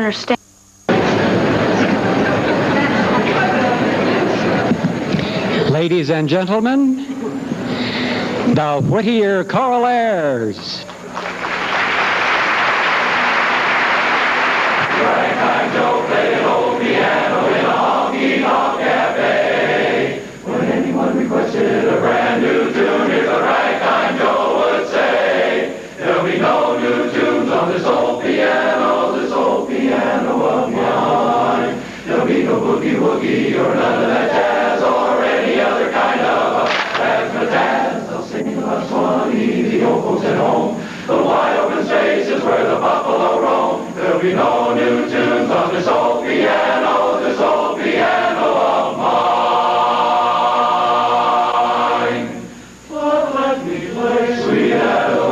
understand. Ladies and gentlemen, the Whittier Choralaires. Ragtime Joe played an old piano in a honky-tonk cafe. When anyone requested a brand new tune, here's what Ragtime Joe would say. There'll be no new tunes on this old piano of mine. There'll be no boogie-woogie or none of that jazz or any other kind of razzmatazz. They'll sing about Swanee, the old folks at home. The wide open spaces where the buffalo roam. There'll be no new tunes on this old piano of mine. But let me play Sweet Adeline.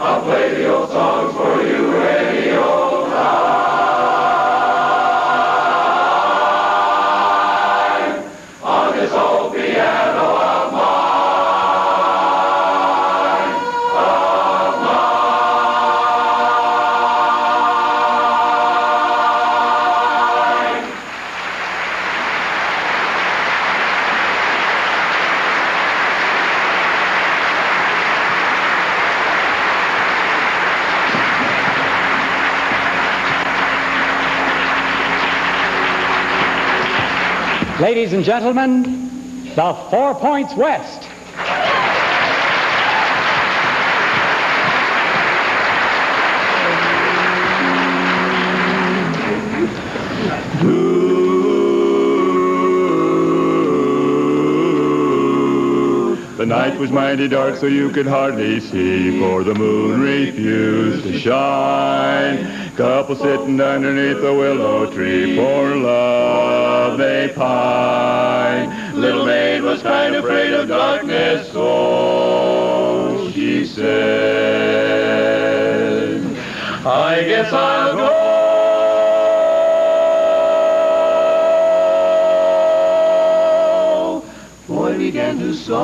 I'll play the old songs for you any old time on this old piano of mine, of mine. Ladies and gentlemen, the 4 Points West. The night was mighty dark, so you could hardly see, for the moon refused to shine. Couple sitting underneath the willow tree, for love they pine. Little maid was kind of afraid of darkness, so she said, I guess I'll go. Boy began to sigh,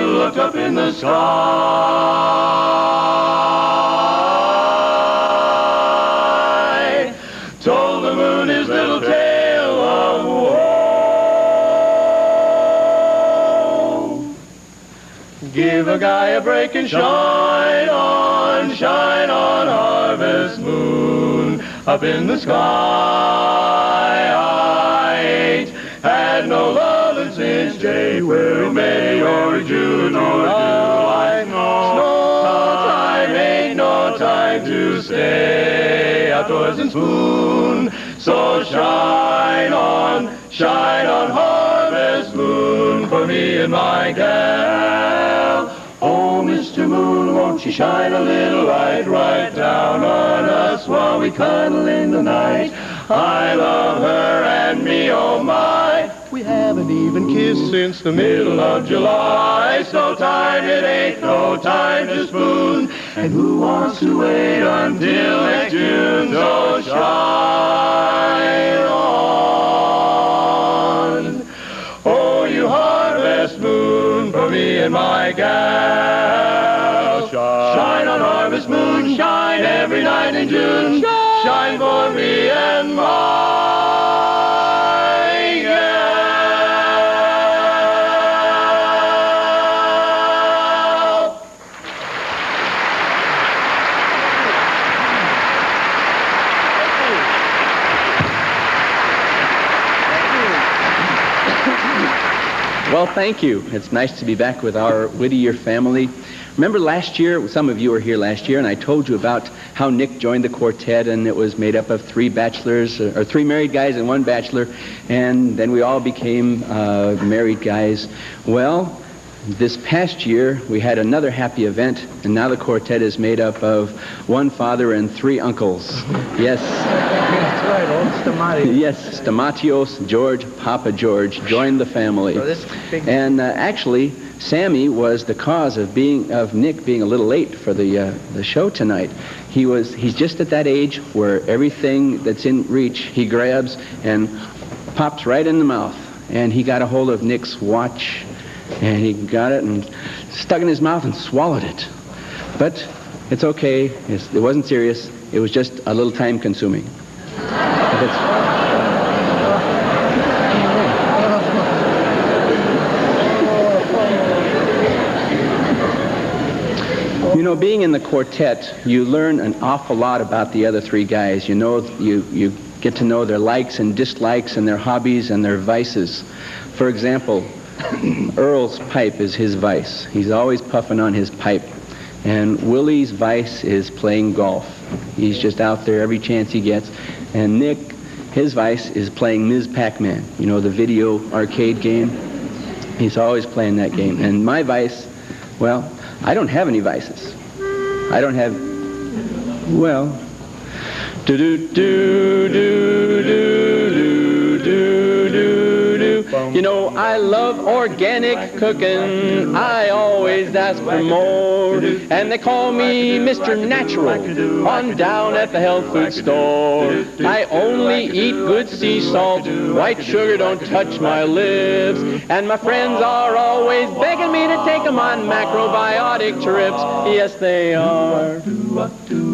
looked up in the sky, told the moon his little tale of woe. Give a guy a break and shine on, harvest moon, up in the sky. I ain't had no lovin' since January, May, or June, or July. Snow time ain't no time to stay outdoors and spoon. So shine on, harvest moon, for me and my gal. Oh, Mr. Moon, won't you shine a little light right down on us while we cuddle in the night? I love her and me, oh my. We haven't even kissed since the middle of July. So time it ain't no time to spoon. And who wants to wait until next June? So shine on. Oh, you harvest moon, for me and my gal. Shine on, harvest moon, shine every night in June. Shine for me and my gal. Well, thank you. It's nice to be back with our Whittier family. Remember last year, some of you were here last year, and I told you about how Nick joined the quartet, and it was made up of 3 bachelors, or 3 married guys and 1 bachelor, and then we all became married guys. Well, this past year, we had another happy event, and now the quartet is made up of 1 father and 3 uncles. Yes. That's right, old Stamatios. Yes, Stamatios, George, Papa George joined the family. So this big... And actually, Sammy was the cause of Nick being a little late for the show tonight. He's just at that age where everything that's in reach he grabs and pops right in the mouth. And he got a hold of Nick's watch, and he got it and stuck it in his mouth and swallowed it. But it's okay. It wasn't serious. It was just a little time consuming. You know, being in the quartet, you learn an awful lot about the other 3 guys. You know, you get to know their likes and dislikes and their hobbies and their vices. For example, Earl's pipe is his vice. He's always puffing on his pipe. And Willie's vice is playing golf. He's just out there every chance he gets. And Nick, his vice is playing Ms. Pac-Man. You know, the video arcade game. He's always playing that game. And my vice, well, I don't have any vices. I don't have, well, you know, I love organic cooking. I always ask for more. And they call me Mr. Natural on down at the health food store. I only eat good sea salt. White sugar don't touch my lips. And my friends are always begging me to take them on macrobiotic trips. Yes, they are.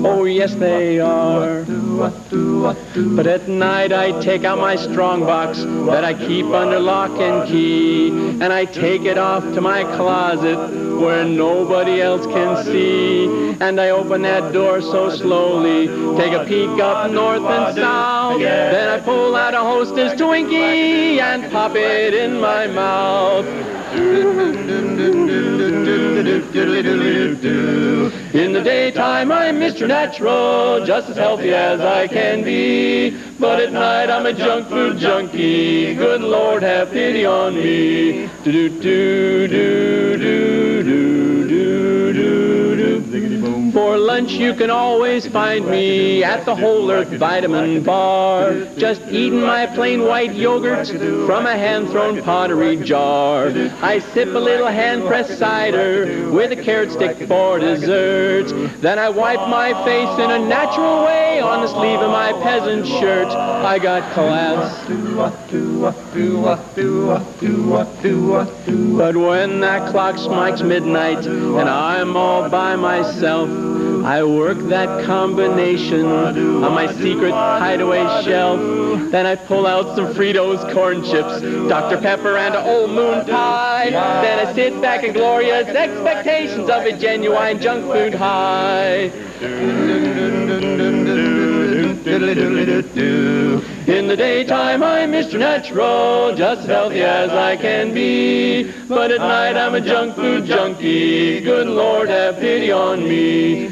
Oh, yes, they are. But at night I take out my strong box that I keep under lock and key, and I take it off to my closet where nobody else can see. And I open that door so slowly, take a peek up north and south. Then I pull out a Hostess Twinkie and pop it in my mouth. In the daytime I'm Mr. Natural, just as healthy as I can be. But at night I'm a junk food junkie. Good Lord, have pity on me. For lunch you can always find me at the Whole Earth Vitamin Bar, just eating my plain white yogurt from a hand-thrown pottery jar. I sip a little hand-pressed cider with a carrot stick for dessert. Then I wipe my face in a natural way on the sleeve of my peasant shirt. I got class. But when that clock strikes midnight and I'm all by myself, I work that combination on my secret hideaway shelf. Then I pull out some Fritos corn chips, Dr. Pepper and an old moon pie. Then I sit back in glorious expectations of a genuine junk food high. In the daytime I'm Mr. Natural, just as healthy as I can be. But at night I'm a junk food junkie. Good Lord, have pity on me.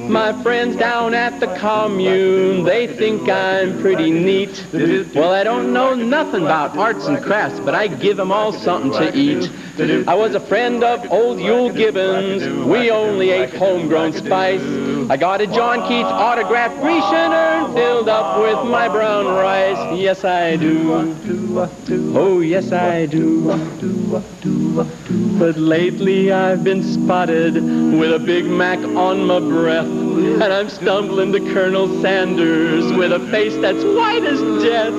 My friends down at the commune, they think I'm pretty neat. Well, I don't know nothing about arts and crafts, but I give them all something to eat. I was a friend of old Yule Gibbons. We only ate homegrown spice. I got a John Keats autographed Grecian urn filled up with my brown rice. Yes, I do. Oh, yes, I do. But lately I've been spotted with a Big Mac on my breath, and I'm stumbling to Colonel Sanders with a face that's white as death.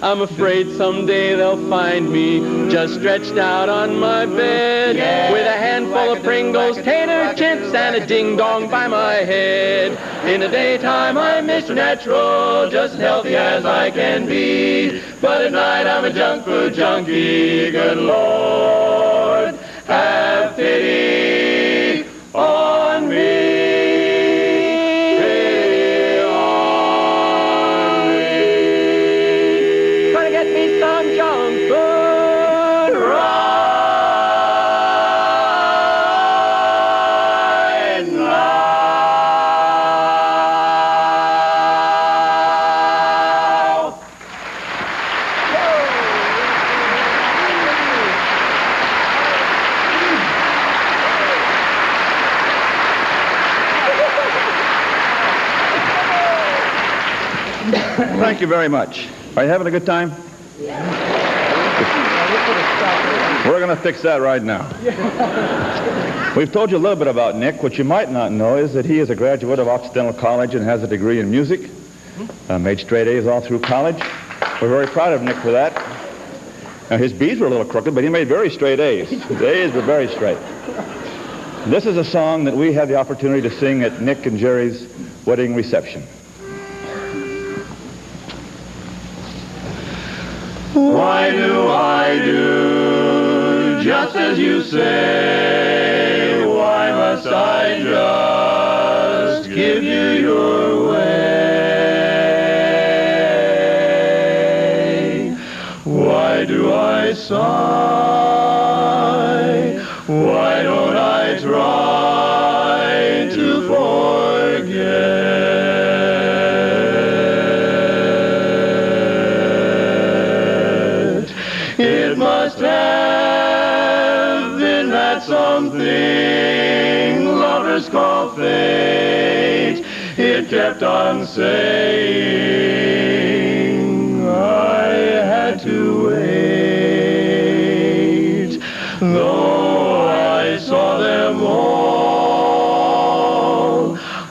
I'm afraid someday they'll find me just stretched out on my bed with a handful of Pringles, tater chips, and a ding-dong by my head. In the daytime I'm Mr. Natural, just as healthy as I can be. But at night I'm a junk food junkie. Good Lord, have pity on me. Pity on me. Thank you very much. Are you having a good time? We're going to fix that right now. We've told you a little bit about Nick. What you might not know is that he is a graduate of Occidental College and has a degree in music. Made straight A's all through college. We're very proud of Nick for that. Now, his B's were a little crooked, but he made very straight A's. His A's were very straight. This is a song that we had the opportunity to sing at Nick and Jerry's wedding reception. Why do I do just as you say? Why must I just give you your way? Why do I sigh? Why don't I try to forget? It must have been that something lovers call fate. It kept on saying I had to wait. Though I saw them all,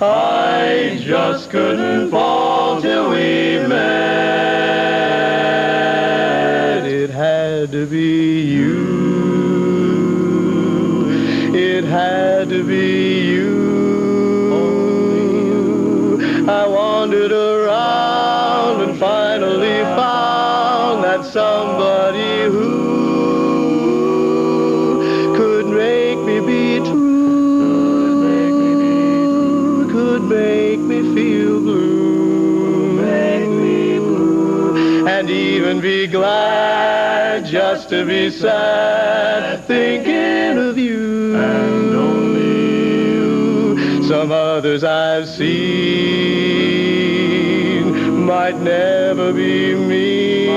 I just couldn't fall till we met. It had to be you. It had to be you. I wandered around and finally found that somebody who could make me be true, could make me feel blue, and even be glad just to be sad, thinking of you and only you. Some others I've seen might never be mean,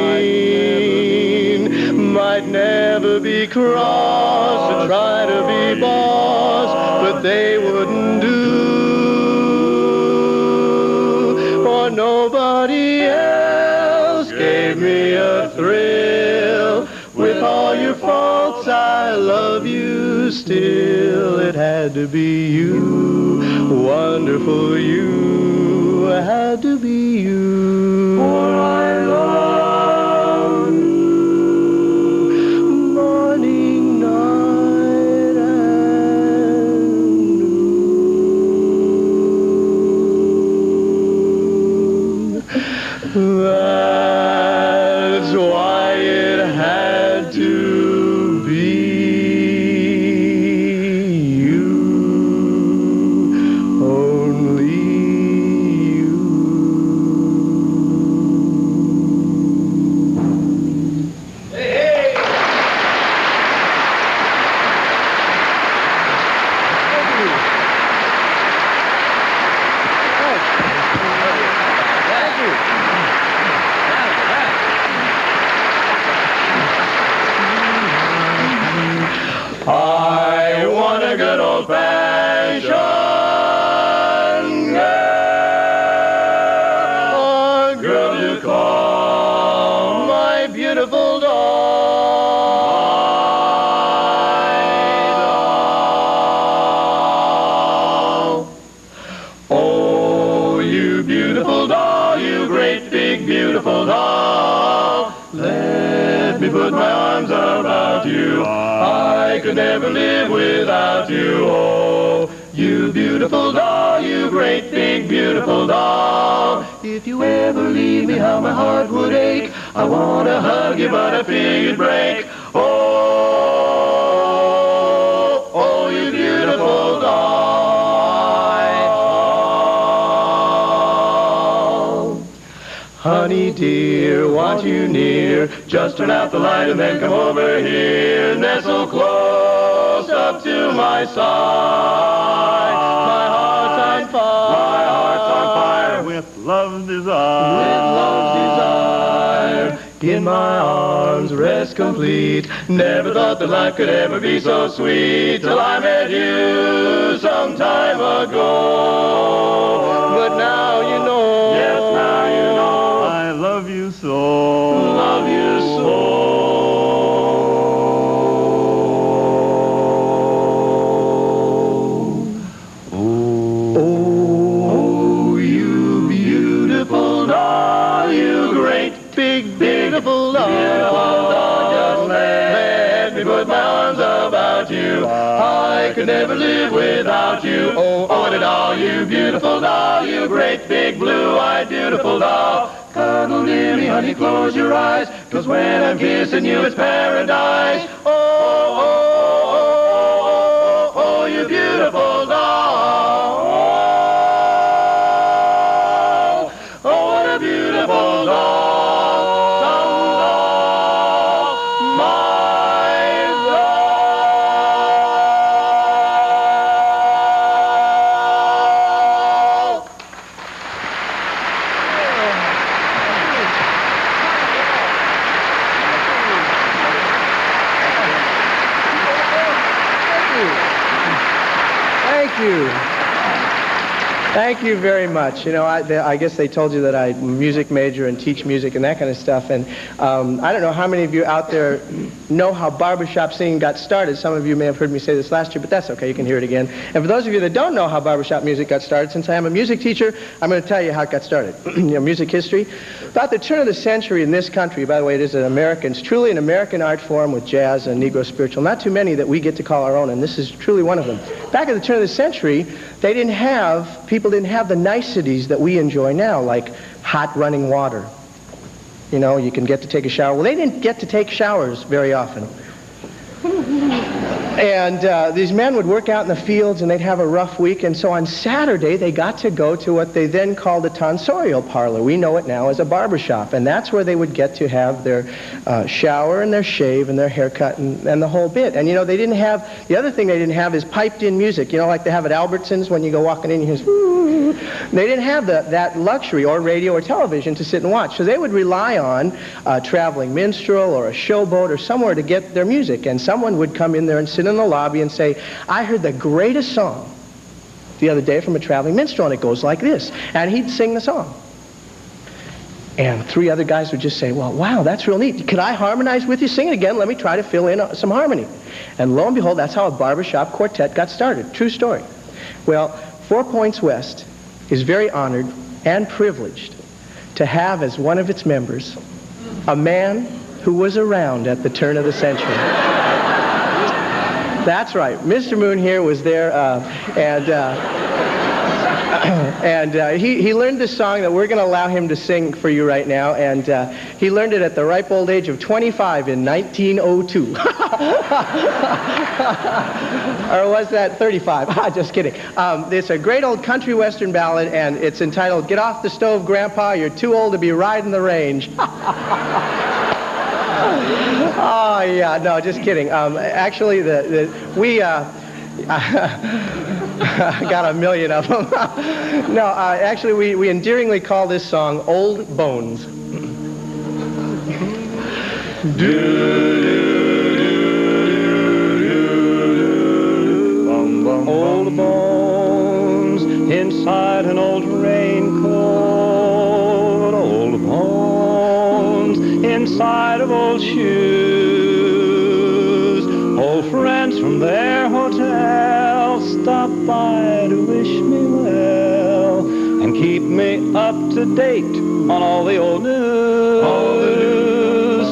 might never be cross to try to be boss, but they wouldn't do, for nobody else gave me a thrill. With all your faults, I love you still. It had to be you, wonderful you, had to be you. For I love you, morning, night, and noon. That's why it had to be you, only you. I want a good old-fashioned girl, a girl to call my beautiful doll. Oh, you beautiful doll, you great big beautiful doll, let me put my arms about you. I could never live without you. Oh, you beautiful doll, you great big beautiful doll. If you ever leave me, how my heart would ache. I want to hug you, but I fear you'd break. Oh, oh, you beautiful doll. Honey dear, want you near. Just turn out the light and then come over here. Nestle close up to my side. My heart's on fire. My heart's on fire with love's desire. With love's desire. In my arms, rest complete. Never thought that life could ever be so sweet till I met you some time ago. But now you know. Yes, now you know. love you so. Oh, you beautiful doll, you great big beautiful doll, just let me put my arms about you. I could never live without you. Oh, what a doll, you beautiful doll, you great big blue-eyed beautiful doll. Cuddle near me, honey, close your eyes, 'cause when I'm kissing you, it's paradise. Oh, oh, oh, oh, oh, you beautiful doll. Oh, what a beautiful doll. My doll. Thank you. Thank you very much. You know, I guess they told you that I'm a music major and teach music and that kind of stuff. And I don't know how many of you out there know how barbershop singing got started. Some of you may have heard me say this last year, but that's okay. You can hear it again. And for those of you that don't know how barbershop music got started, since I am a music teacher, I'm going to tell you how it got started. You know, music history. About the turn of the century in this country, by the way, it is it's truly an American art form with jazz and Negro spiritual. Not too many that we get to call our own, and this is truly one of them. Back at the turn of the century, people didn't have the niceties that we enjoy now, like hot running water. You know, you can get to take a shower. Well, they didn't get to take showers very often. And these men would work out in the fields, and they'd have a rough week. And so on Saturday, they got to go to what they then called a tonsorial parlor. We know it now as a barbershop. And that's where they would get to have their shower and their shave and their haircut and the whole bit. And, you know, the other thing they didn't have is piped-in music. You know, like they have at Albertsons when you go walking in, you hear, "Ooh." They didn't have that luxury or radio or television to sit and watch. So they would rely on a traveling minstrel or a showboat or somewhere to get their music. And someone would come in there and sit in the lobby and say, "I heard the greatest song the other day from a traveling minstrel, and it goes like this." And he'd sing the song. And three other guys would just say, "Well, wow, that's real neat. Could I harmonize with you? Sing it again. Let me try to fill in some harmony." And lo and behold, that's how a barbershop quartet got started. True story. Well, 4 Points West is very honored and privileged to have as one of its members a man who was around at the turn of the century. That's right. Mr. Moon here was there, and he learned this song that we're going to allow him to sing for you right now, and he learned it at the ripe old age of 25 in 1902. Or was that 35? Just kidding. It's a great old country western ballad, and it's entitled "Get Off the Stove, Grandpa, You're Too Old to Be Riding the Range." Oh, yeah, no, just kidding. Actually, we got a million of them. No, actually, we endearingly call this song Old Bones. Old bones inside an old raincoat, old bones inside of old shoes, old friends from their hotel stop by to wish me well and keep me up to date on all the old news.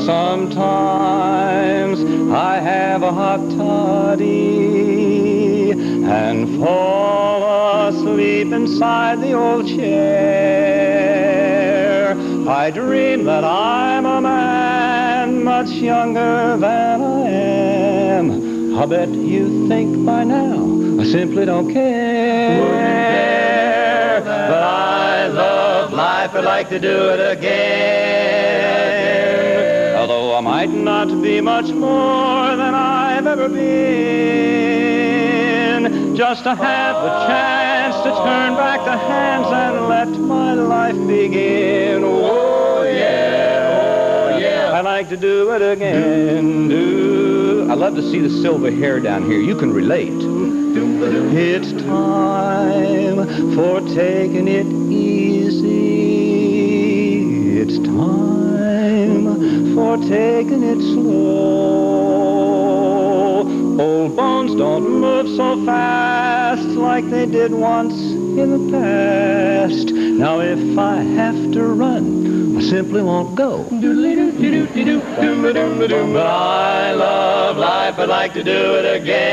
Sometimes I have a hot toddy and fall asleep inside the old chair. I dream that I'm a man much younger than I am. I bet you think by now I simply don't care. But I love life, I'd like to do it again. Although I might not be much more than I've ever been, just to have a chance to turn back the hands and let my life begin. Oh yeah, oh yeah, I like to do it again. I love to see the silver hair down here. You can relate. It's time for taking it easy. It's time for taking it slow. Old bones don't move so fast like they did once in the past. Now if I have to run, I simply won't go. But I love life, I'd like to do it again.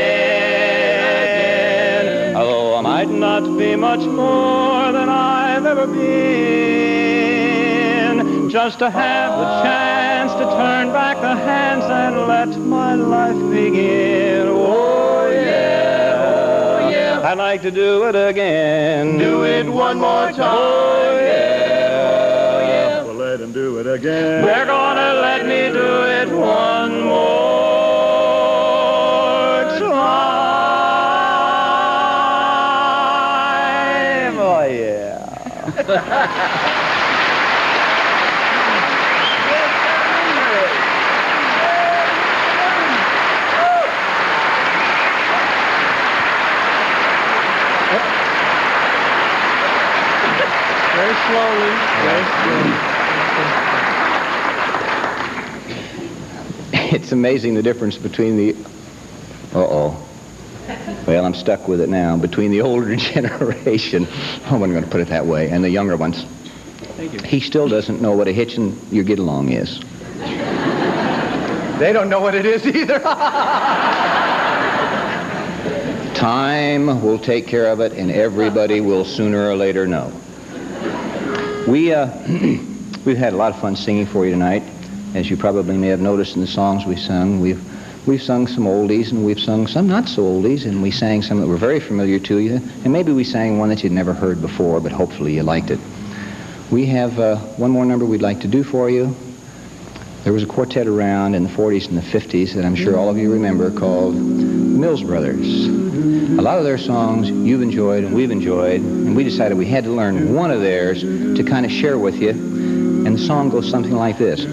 Although I might not be much more than I've ever been, just to have the chance to turn back the hands and let my life begin. Oh yeah, oh yeah, I'd like to do it again. Do it one more time. Oh yeah, We'll let him do it again. they're gonna let me do it one more time. Oh yeah. Very slowly, very slowly. It's amazing the difference between the... Uh-oh. Well, I'm stuck with it now. Between the older generation, I'm going to put it that way, and the younger ones. Thank you. He still doesnn't know what a hitchin' your get-along is. They don't know what it is either. Time will take care of it, and everybody will sooner or later know. We've had a lot of fun singing for you tonight. As you probably may have noticed in the songs we sung, we've sung some oldies, and we've sung some not so oldies, and we sang some that were very familiar to you, and maybe we sang one that you'd never heard before, but hopefully you liked it. We have one more number we'd like to do for you. There was a quartet around in the 40s and the 50s that I'm sure all of you remember called Mills Brothers. A lot of their songs you've enjoyed and we've enjoyed, and we decided we had to learn one of theirs to kind of share with you, and the song goes something like this.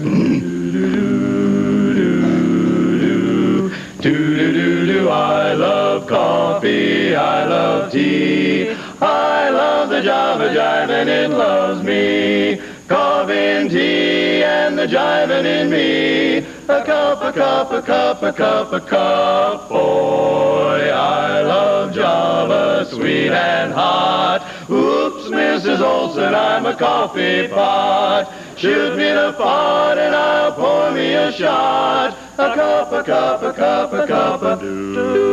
Do-do-do-do, I love coffee, I love tea, I love the Java jive and it loves me. Coffee and tea and the jiving in me. A cup, a cup, a cup, a cup, a cup. Boy, I love Java, sweet and hot. Oops, Mrs. Olson, I'm a coffee pot. Shoot me the pot and I'll pour me a shot. A cup, a cup, a cup, a cup, a do.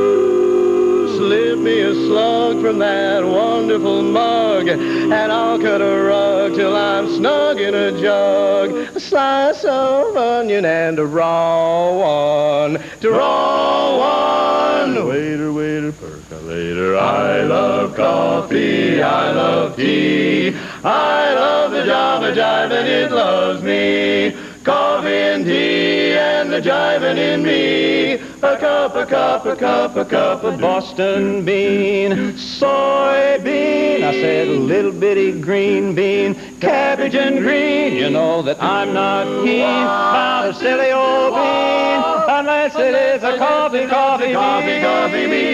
Slip me a slug from that wonderful mug, and I'll cut a rug till I'm snug in a jug. A slice of onion and a raw one, to raw one. Waiter, waiter, percolator. I love coffee, I love tea, I love the Java jive and it loves me. Coffee and tea and the jiving in me. A cup, a cup, a cup, a cup of Boston bean, soybean, I said a little bitty green bean, cabbage and green. You know that I'm not keen about a silly old bean unless it is a coffee bean.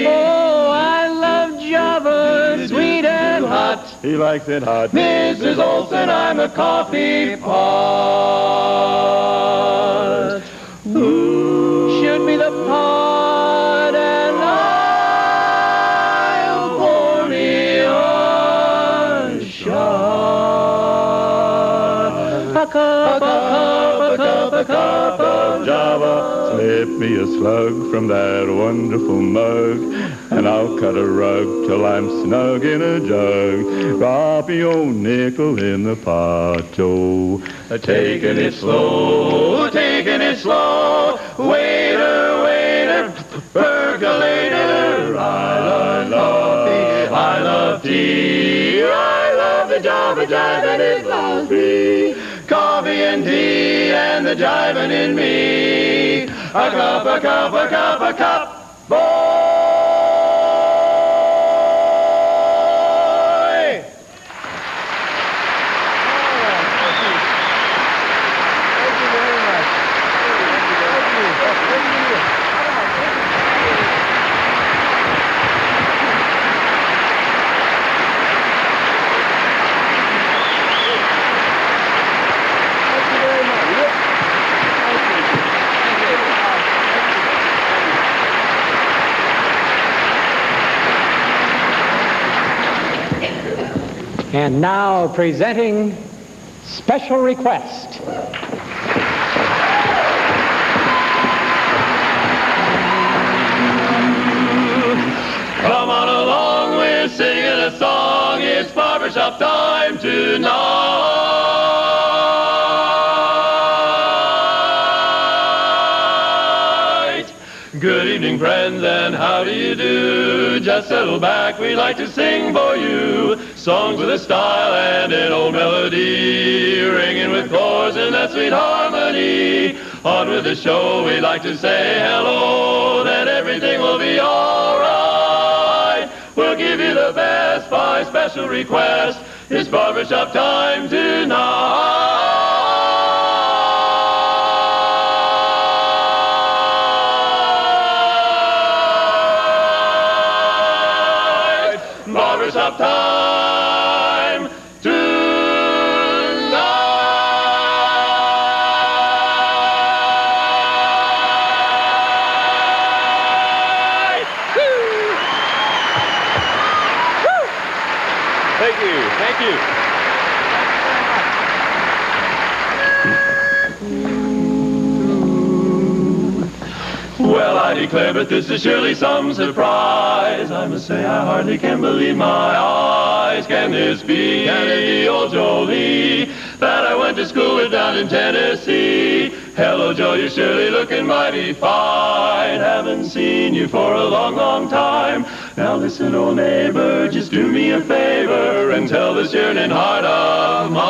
Oh, I love Java, sweet and hot. He likes it hot. Mrs. Olson, I'm a coffee pot. Ooh, shoot me the pot and I'll pour me a shot. A cup, a cup, a cup, a cup of Java. Slip me a slug from that wonderful mug, and I'll cut a rug till I'm snug in a jug. Drop your nickel in the pot, oh. Taking it slow, taking it slow. Waiter, waiter, percolator. I love coffee, I love tea, I love the Java jive and it loves me. Coffee and tea and the jiving in me. A cup, a cup, a cup, a cup. Boy! And now presenting Special Request. Come on along, we're singing a song. It's barbershop time tonight. Good evening, friends, and how do you do? Just settle back, we like to sing for you. Songs with a style and an old melody, ringing with chords and that sweet harmony. On with the show, we like to say hello, then everything will be all right. We'll give you the best by special request. It's barbershop time tonight. Barbershop time tonight. Thank you. Thank you. Well, I declare, but this is surely some surprise. I must say I hardly can believe my eyes. Can this be? Can it be old Jolie that I went to school with down in Tennessee? Hello, Joe, you're surely looking mighty fine. Haven't seen you for a long, long time. Now listen, old neighbor, just do me a favor and tell this yearning heart of mine.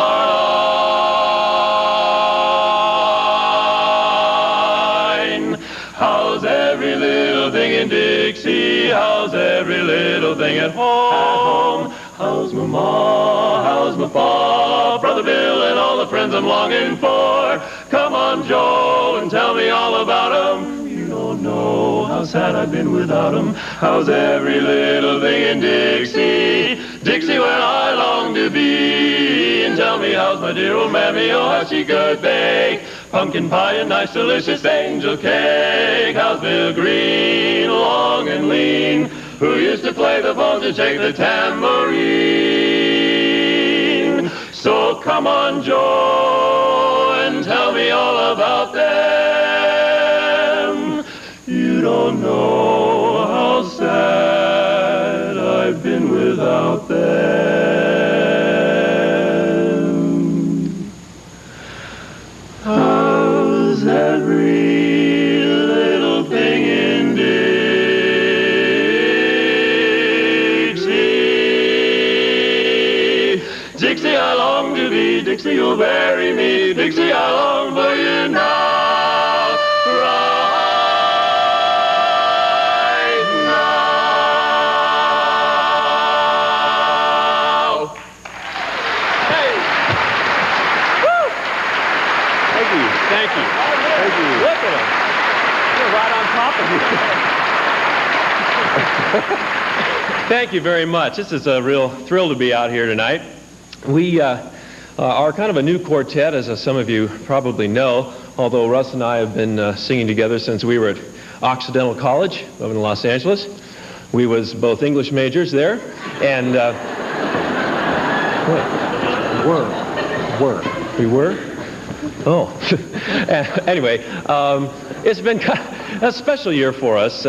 How's every little thing in Dixie? How's every little thing at home? How's Mama? How's my pa? Brother Bill and all the friends I'm longing for. Come on, Joe, and tell me all about 'em. You don't know how sad I've been without 'em. How's every little thing in Dixie? Dixie, where I long to be. And tell me, how's my dear old mammy? Oh, how she could bake pumpkin pie and nice delicious angel cake. How's Bill Green, long and lean, who used to play the bones and shake the tambourine? So come on, Joe, and tell me all about them. You don't know how sad I've been without them. How's every little thing in Dixie? Dixie, I long to be. Dixie, you'll bury me. Dixie, I long for you now. Right now. Hey! Woo! Thank you. Thank you. Thank you. Look at him. You're right on top of me. Thank you very much. This is a real thrill to be out here tonight. We are kind of a new quartet, as some of you probably know, although Russ and I have been singing together since we were at Occidental College over in Los Angeles. We was both English majors there, and we were? Oh. Anyway, it's been kind of a special year for us.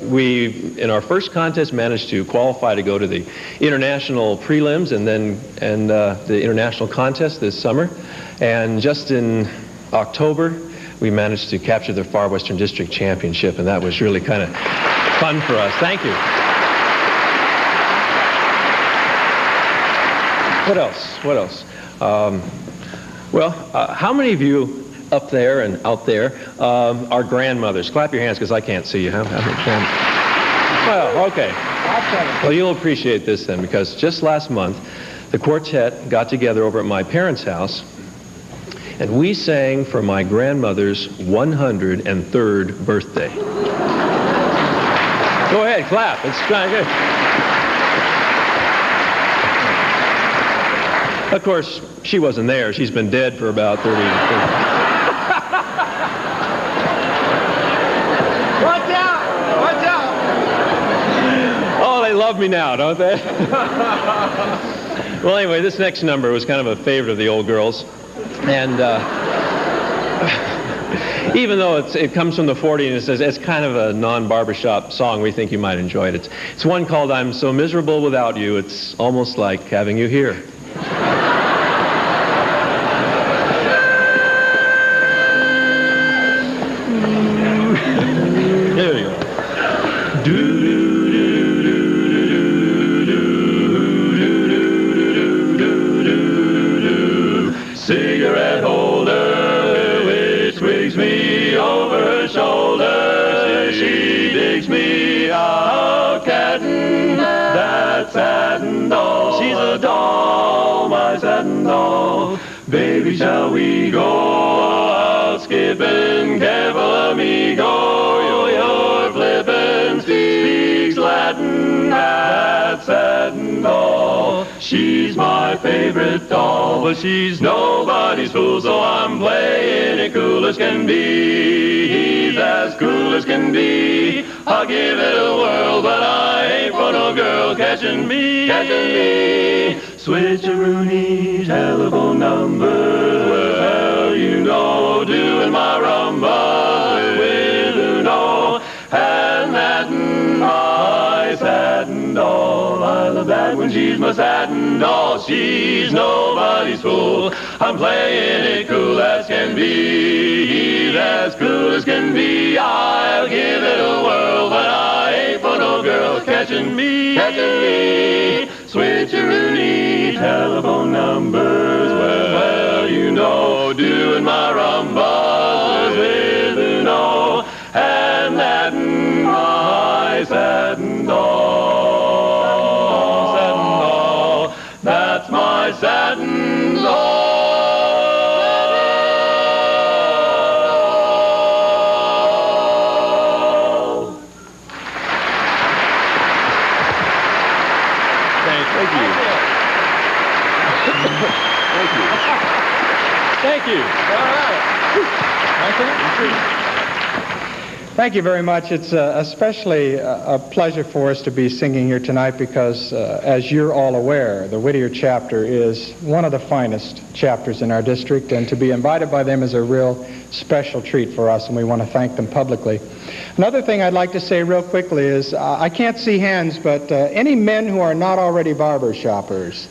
We, in our first contest, managed to qualify to go to the international prelims and the international contest this summer. And just in October, we managed to capture the Far Western District Championship, and that was really kind of fun for us. Thank you. What else? What else? How many of you up there and out there are grandmothers? Clap your hands, because I can't see you. How many well, okay. Well, you'll appreciate this then, because just last month, the quartet got together over at my parents' house, and we sang for my grandmother's 103rd birthday. Go ahead, clap. It's kind of good. Of course, she wasn't there. She's been dead for about 30 years. Watch out! Watch out! Oh, they love me now, don't they? Well, anyway, this next number was kind of a favorite of the old girls. And even though it comes from the 40s and it's kind of a non-barbershop song, we think you might enjoy it. It's one called I'm So Miserable Without You. It's almost like having you here. There you go. Cigarette holder, which wigs me over her shoulder. She digs me a cattin', that satin doll. She's a doll, my satin doll. Baby, shall we go out skipping? Careful, amigo, you're flippin'. Speaks Latin, that satin doll. She's my favorite doll, but she's nobody's fool, so I'm playing it cool as can be. He's as cool as can be. I'll give it a whirl, but I ain't for no girl catching me, catching me. Switcheroony telephone numbers, well, you know, doing my rumba with Uno and Latin, my satin doll. I love that when she's my satin doll. She's nobody's fool. I'm playing it cool as can be. He's as cool as can be. I'll give it a whirl, but I ain't for no girl catching me, catching me. Switcheroony telephone numbers, well, you know, doing my rumba with Uno and Latin, my satin doll. Satin doll, that's my satin doll. Thank you. Thank you. All right. Thank you very much. It's especially a pleasure for us to be singing here tonight because, as you're all aware, the Whittier chapter is one of the finest chapters in our district, and to be invited by them is a real special treat for us, and we want to thank them publicly. Another thing I'd like to say real quickly is, I can't see hands, but any men who are not already barber shoppers,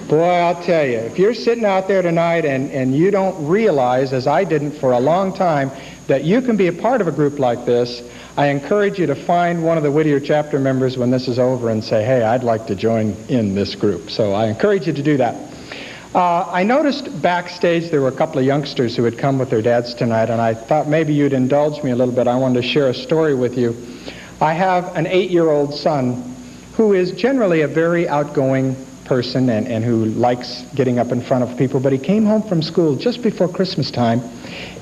boy, I'll tell you, if you're sitting out there tonight and you don't realize, as I didn't for a long time, that you can be a part of a group like this, I encourage you to find one of the Whittier chapter members when this is over and say, hey, I'd like to join in this group. So I encourage you to do that. I noticed backstage there were a couple of youngsters who had come with their dads tonight, and I thought maybe you'd indulge me a little bit. I wanted to share a story with you. I have an 8-year-old son who is generally a very outgoing person and who likes getting up in front of people, but he came home from school just before Christmas time,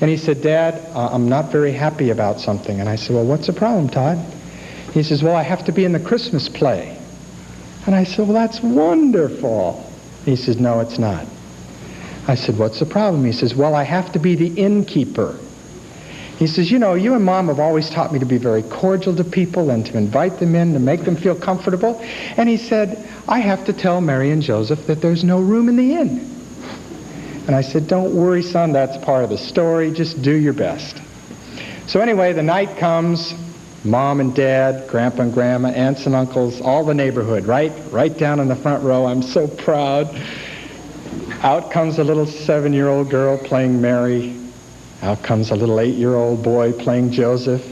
and he said, Dad, I'm not very happy about something. And I said, well, what's the problem, Todd? He says, well, I have to be in the Christmas play. And I said, well, that's wonderful. He says, no, it's not. I said, what's the problem? He says, well, I have to be the innkeeper. He says, you know, you and Mom have always taught me to be very cordial to people and to invite them in, to make them feel comfortable. And he said, I have to tell Mary and Joseph that there's no room in the inn. And I said, don't worry, son, that's part of the story. Just do your best. So anyway, the night comes, Mom and Dad, Grandpa and Grandma, aunts and uncles, all the neighborhood, right down in the front row. I'm so proud. Out comes a little 7-year-old girl playing Mary. Out comes a little 8-year-old boy playing Joseph.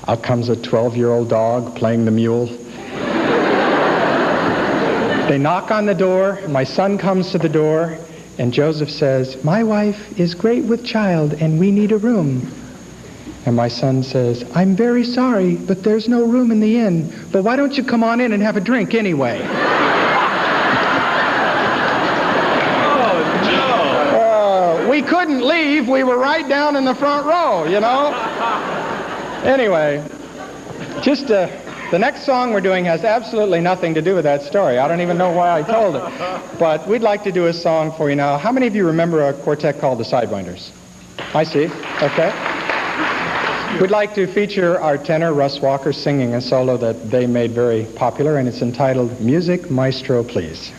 Out comes a 12-year-old dog playing the mule. They knock on the door. My son comes to the door, and Joseph says, my wife is great with child, and we need a room. And my son says, I'm very sorry, but there's no room in the inn. But why don't you come on in and have a drink anyway? We couldn't leave. We were right down in the front row, you know. Anyway, just the next song we're doing has absolutely nothing to do with that story. I don't even know why I told it. But we'd like to do a song for you now. How many of you remember a quartet called the Sidewinders? I see. Okay. We'd like to feature our tenor, Russ Walker, singing a solo that they made very popular, and it's entitled Music Maestro, Please.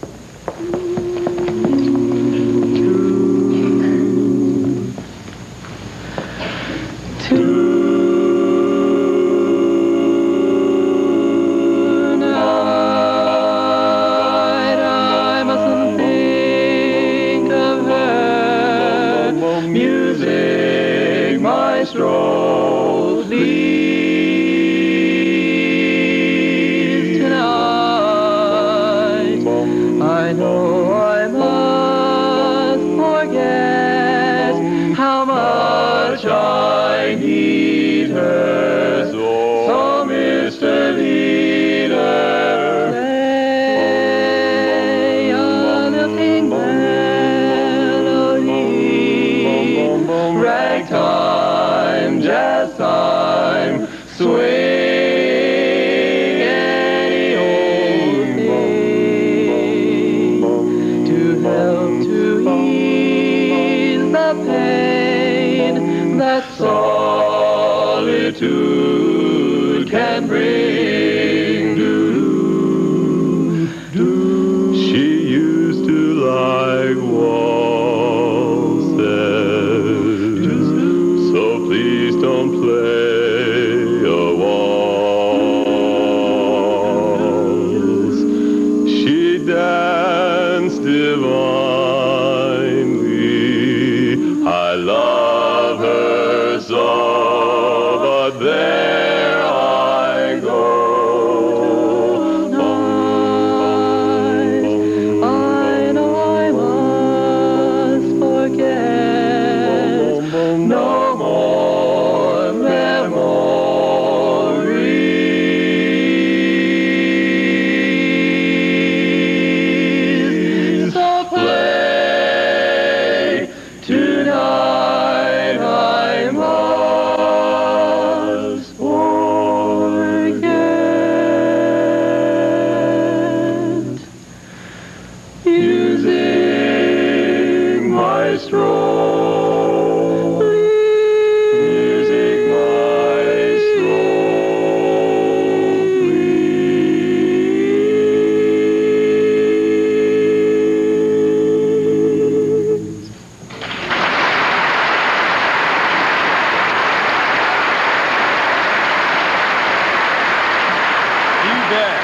bet.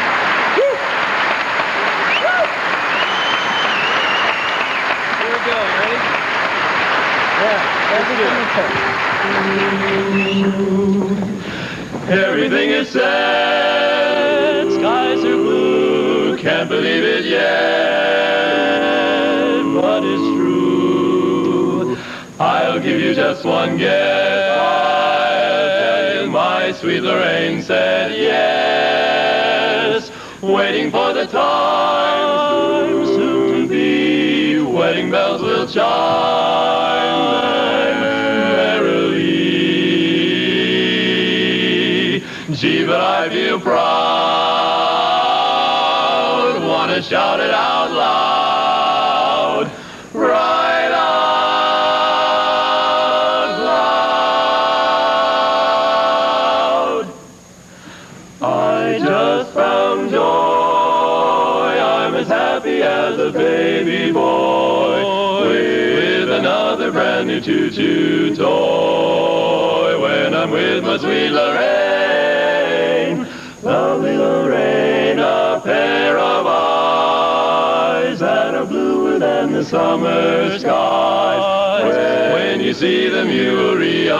Here we go. You ready? Everything is sad, skies are blue, can't believe it yet, but it's true. I'll give you just one guess. I'll tell you my sweet Lorraine said yes, waiting for the time soon to be. Wedding bells will chime merrily. Gee, but I feel proud, want to shout it out loud, right out loud. I just found joy, I'm as happy as a baby boy, with another brand new choo-choo toy. When I'm with my sweet Lorraine, lovely Lorraine, a pair of eyes that are bluer than the summer skies. When you see them, you will realize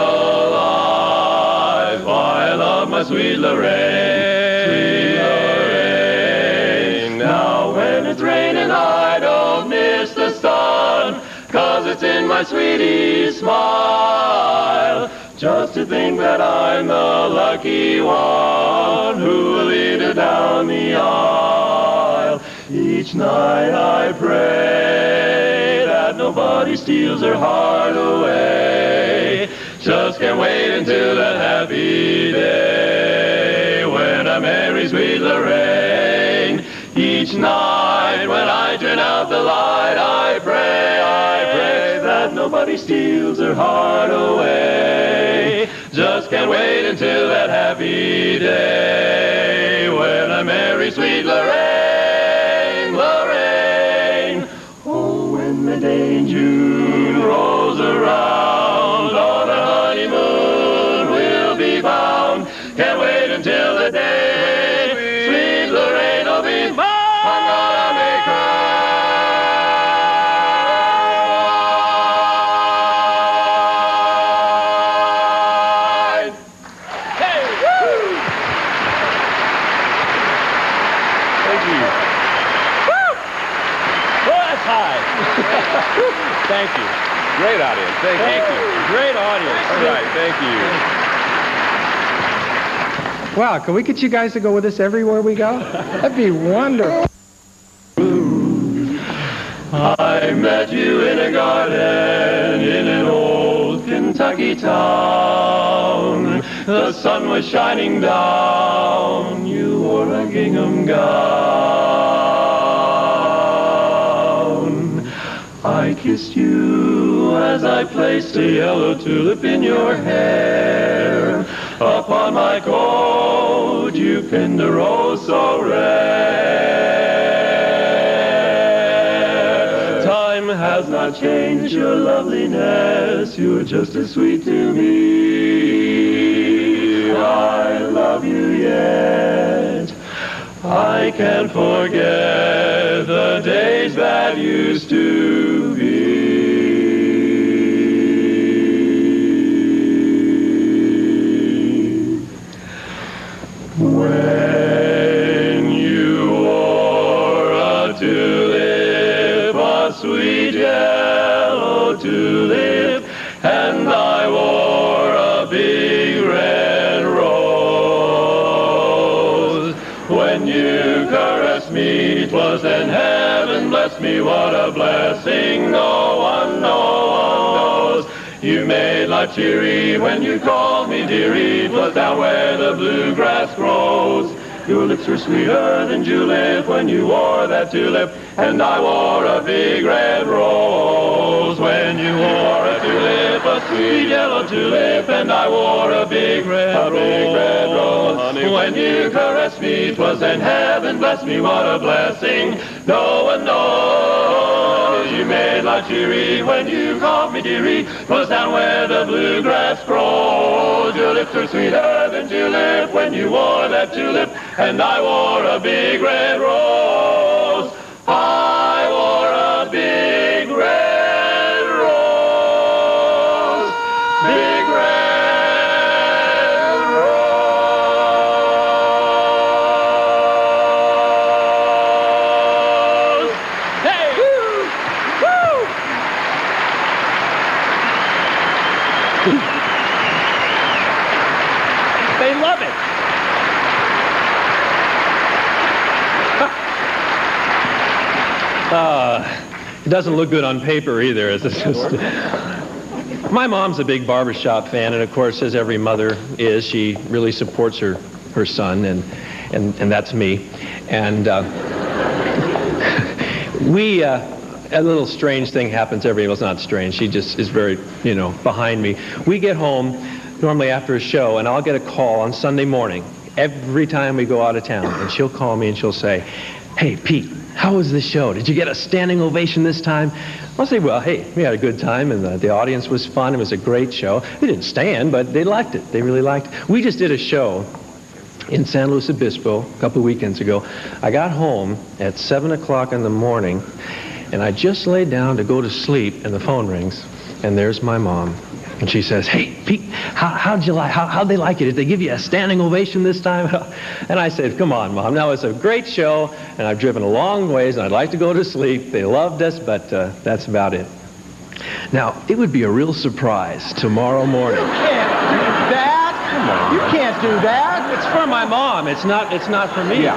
why I love my sweet Lorraine, sweet Lorraine. Now when it's raining, I don't miss the sun, 'cause it's in my sweetie's smile. Just to think that I'm the lucky one who will lead her down the aisle. Each night I pray that nobody steals her heart away. Just can't wait until that happy day when I marry sweet Lorraine. Each night when I turn out the light, I pray that nobody steals her heart away. Just can't wait until that happy day when I marry sweet Lorraine, Lorraine. Oh, when the day in June rolls around, on a honeymoon we'll be bound. Can't wait until the day sweet Lorraine will be mine. I'm gonna make her. Thank you. Great audience. Thank you. Great audience. All right. Thank you. Wow, can we get you guys to go with us everywhere we go? That'd be wonderful. I met you in a garden in an old Kentucky town. The sun was shining down. You wore a gingham gown. I kissed you as I placed a yellow tulip in your hair. Upon my coat you pinned a rose so rare. Time has not changed your loveliness. You're just as sweet to me. I love you yet. I can't forget the days that used to be. When you wore a tulip, a sweet yellow tulip, and I wore a big red rose. When you caressed me, 'twas then heaven blessed me. What a blessing, no one knows. You made life cheery when you called me dearie. 'Twas down where the bluegrass grows. Your lips were sweeter than julep when you wore that tulip, and I wore a big red rose. When you wore a tulip, a sweet yellow tulip, and I wore a big red rose. When you caressed me, 'twas then heaven blessed me. What a blessing, no one knows. call you made like cheery when you called me dearie. 'Twas down where the bluegrass grows. Your lips were sweeter than tulip when you wore that tulip, and I wore a big red rose. I wore a big red rose. Big red rose. Hey! Woo! Woo! They love it. It doesn't look good on paper either. It's just my mom's a big barbershop fan, and of course, as every mother is, she really supports her son, and that's me. And a little strange thing happens every, well, it's not strange, she just is very, behind me. We get home normally after a show, and I'll get a call on Sunday morning every time we go out of town, and she'll call me and she'll say, "Hey, Pete, how was the show? Did you get a standing ovation this time?" I'll say, "Well, hey, we had a good time, and the audience was fun. It was a great show." They didn't stand, but they liked it. They really liked it. We just did a show in San Luis Obispo a couple of weekends ago. I got home at 7 o'clock in the morning, and I just laid down to go to sleep, and the phone rings, and there's my mom. And she says, "Hey, Pete, how'd they like it? Did they give you a standing ovation this time?" And I said, "Come on, Mom. That was a great show, and I've driven a long ways, and I'd like to go to sleep. They loved us, but that's about it." Now, it would be a real surprise tomorrow morning. You can't do that. Come on. You can't do that. It's for my mom. It's not for me. Yeah.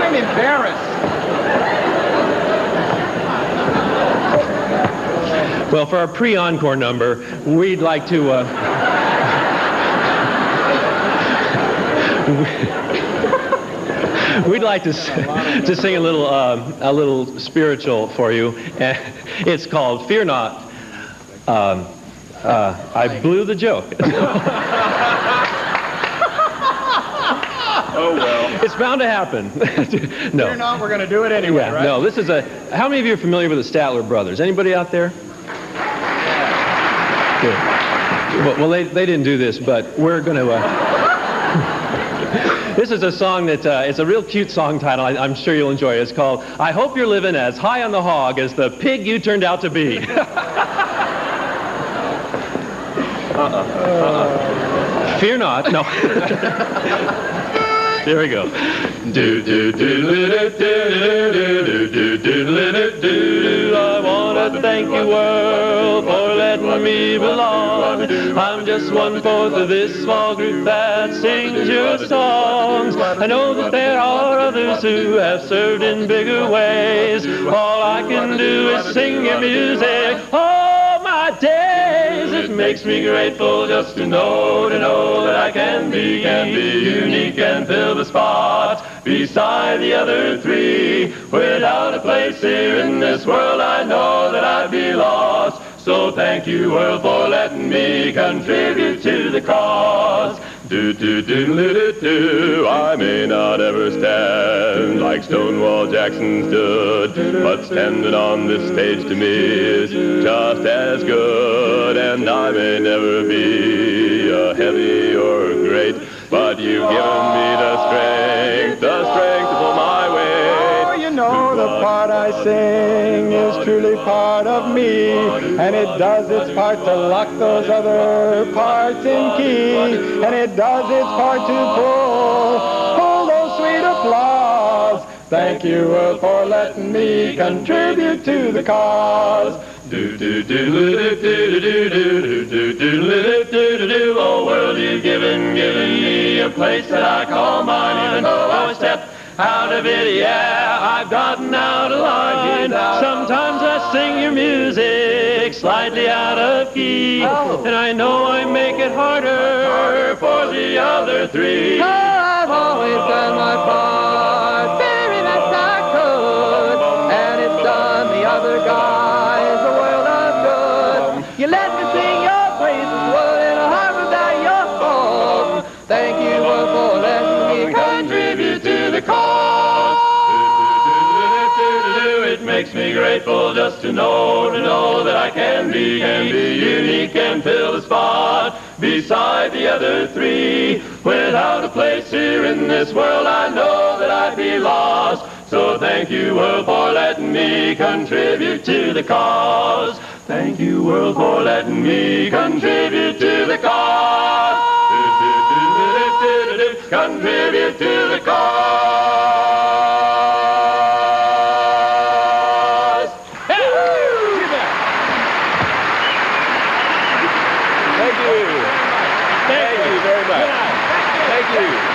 I'm embarrassed. Well, for our pre-encore number, we'd like to we'd like to sing a little spiritual for you. It's called "Fear Not." I blew the joke. Oh, well. It's bound to happen. No. Fear not, we're going to do it anyway, Yeah, right? no, this is how many of you are familiar with the Statler brothers? Anybody out there? Good. Well, they didn't do this, but we're going to... This is a song that, it's a real cute song title. I'm sure you'll enjoy it. It's called "I Hope You're Living As High on the Hog as the Pig You Turned Out to Be." Fear not. No. Here we go. I want to thank you, world, for letting me belong. I'm just 1/4 of this small group that sings your songs. I know that there are others who have served in bigger ways. All I can do is sing your music all my days. It makes me grateful just to know that I can be unique and fill the spot beside the other three. Without a place here in this world, I know that I'd be lost. So thank you, world, for letting me contribute to the cause. I may not ever stand like Stonewall Jackson stood, but standing on this stage to me is just as good. And I may never be heavy or great, but you've given me the strength to pull my weight. Oh, you know the part I sing is truly part of me, and it does its part to lock those other parts in key, and it does its part to pull those sweet applause. Thank you for letting me contribute to the cause. Oh, world, you've given me a place that I call mine. Even though I step out of it, yeah, I've gotten out of line. Sometimes I sing your music slightly out of key, and I know I make it harder for the other three. I've always done my part, very best I could, and it's done the other guys the world of good. You let me sing your praises, world, and I heart without your fault. Thank you for letting me contribute to the cause. makes me grateful just to know that I can be unique and fill the spot beside the other three. Without a place here in this world, I know that I'd be lost. So thank you, world, for letting me contribute to the cause. Thank you, world, for letting me contribute to the cause. Contribute to the cause. Thank you. Thank you very much. Thank you.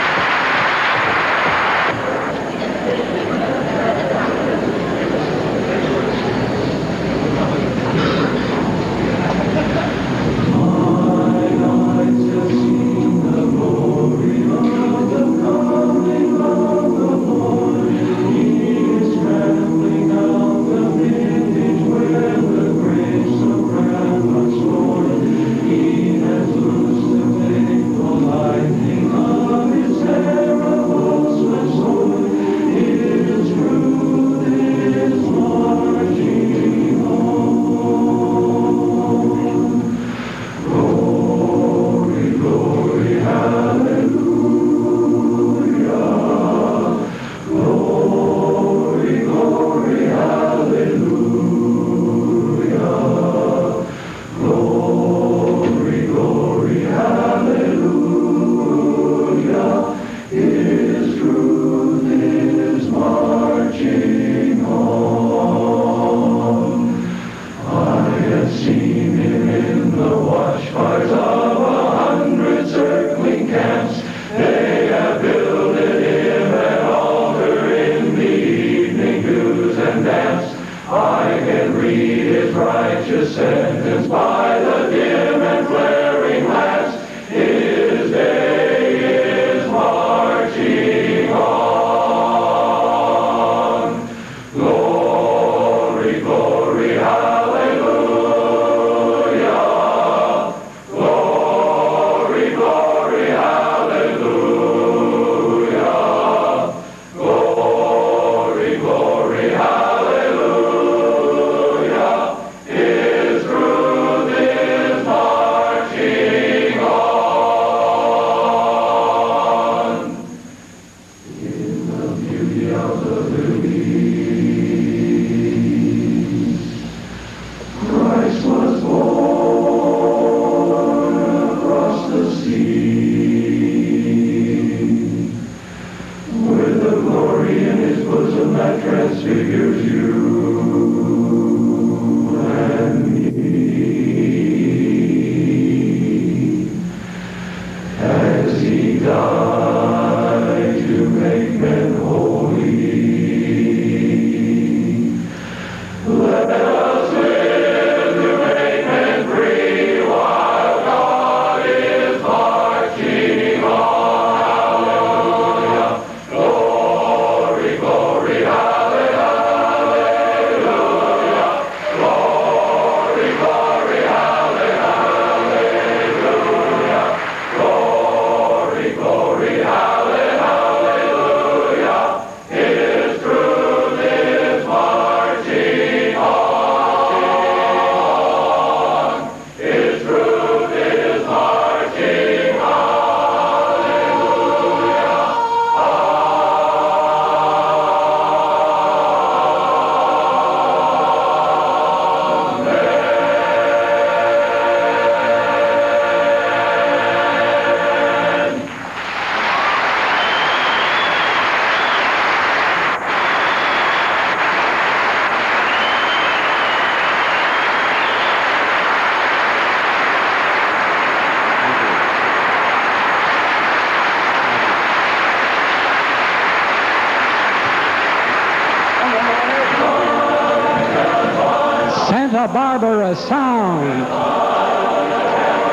Barbara Sound.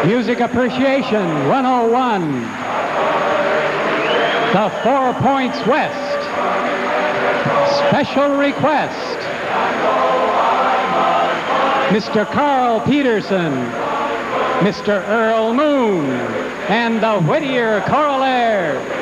Music Appreciation 101. The 4 Points West. Special request. Mr. Carl Peterson, Mr. Earl Moon, and the Whittier Choralaires.